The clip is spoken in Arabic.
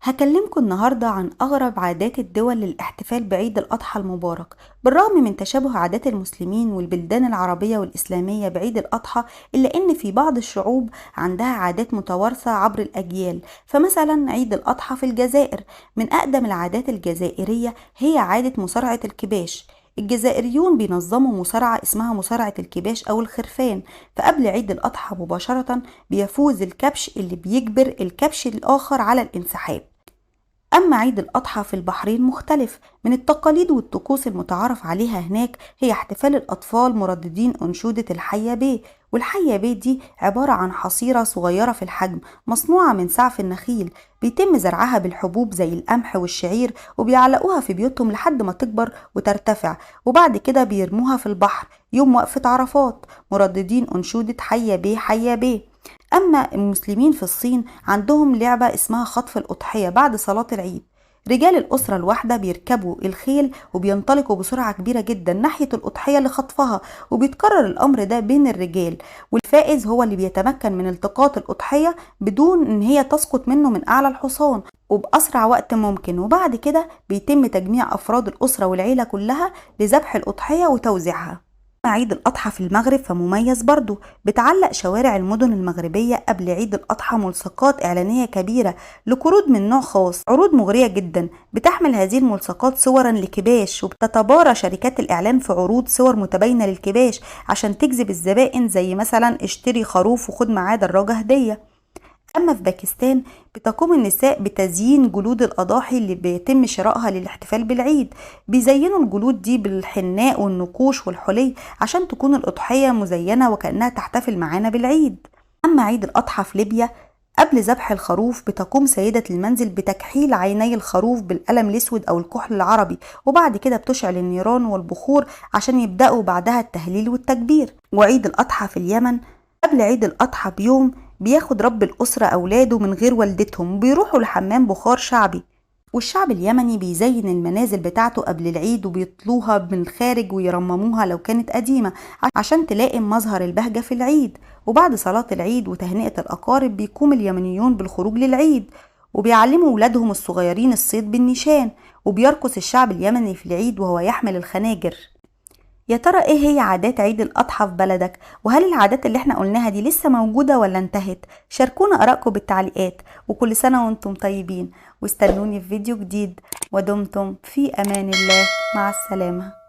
هكلمكم النهاردة عن أغرب عادات الدول للاحتفال بعيد الأضحى المبارك. بالرغم من تشابه عادات المسلمين والبلدان العربية والإسلامية بعيد الأضحى، إلا أن في بعض الشعوب عندها عادات متوارثة عبر الأجيال. فمثلا عيد الأضحى في الجزائر من أقدم العادات الجزائرية هي عادة مصارعة الكباش. الجزائريون بينظموا مصارعة اسمها مصارعة الكباش أو الخرفان، فقبل عيد الأضحى مباشرة بيفوز الكبش اللي بيجبر الكبش الآخر على الانسحاب. أما عيد الأضحى في البحرين مختلف. من التقاليد والطقوس المتعارف عليها هناك هي احتفال الأطفال مرددين أنشودة الحية بيه. والحية بيه دي عبارة عن حصيرة صغيرة في الحجم مصنوعة من سعف النخيل، بيتم زرعها بالحبوب زي القمح والشعير، وبيعلقوها في بيوتهم لحد ما تكبر وترتفع، وبعد كده بيرموها في البحر يوم وقفة عرفات مرددين أنشودة حية بيه حية بيه. أما المسلمين في الصين عندهم لعبة اسمها خطف الأضحية بعد صلاة العيد. رجال الأسرة الواحدة بيركبوا الخيل وبينطلقوا بسرعة كبيرة جدا ناحية الأضحية لخطفها، وبيتكرر الأمر ده بين الرجال، والفائز هو اللي بيتمكن من التقاط الأضحية بدون إن هي تسقط منه من أعلى الحصان وبأسرع وقت ممكن. وبعد كده بيتم تجميع أفراد الأسرة والعيلة كلها لذبح الأضحية وتوزيعها. عيد الأضحى في المغرب فمميز برضو. بتعلق شوارع المدن المغربية قبل عيد الأضحى ملصقات إعلانية كبيرة لقروض من نوع خاص، عروض مغرية جدا. بتحمل هذه الملصقات صورا لكباش، وبتتبارى شركات الإعلان في عروض صور متباينة للكباش عشان تجذب الزبائن، زي مثلا اشتري خروف وخد معاه دراجة هدية. أما في باكستان بتقوم النساء بتزيين جلود الأضاحي اللي بيتم شرائها للاحتفال بالعيد. بيزينوا الجلود دي بالحناء والنقوش والحلي عشان تكون الأضحية مزينة وكأنها تحتفل معانا بالعيد. أما عيد الأضحى في ليبيا، قبل ذبح الخروف بتقوم سيدة المنزل بتكحيل عيني الخروف بالقلم الأسود أو الكحل العربي، وبعد كده بتشعل النيران والبخور عشان يبدأوا بعدها التهليل والتكبير. وعيد الأضحى في اليمن قبل عيد الأضحى بيوم بياخد رب الأسرة أولاده من غير والدتهم وبيروحوا لحمام بخار شعبي، والشعب اليمني بيزين المنازل بتاعته قبل العيد وبيطلوها من الخارج ويرمموها لو كانت قديمة عشان تلائم مظهر البهجة في العيد. وبعد صلاة العيد وتهنئة الأقارب بيقوم اليمنيون بالخروج للعيد، وبيعلموا ولادهم الصغيرين الصيد بالنيشان، وبيرقص الشعب اليمني في العيد وهو يحمل الخناجر. يا ترى ايه هي عادات عيد الأضحى في بلدك؟ وهل العادات اللي احنا قلناها دي لسه موجودة ولا انتهت؟ شاركونا آرائكم بالتعليقات، وكل سنة وانتم طيبين، واستنوني في فيديو جديد، ودمتم في أمان الله. مع السلامة.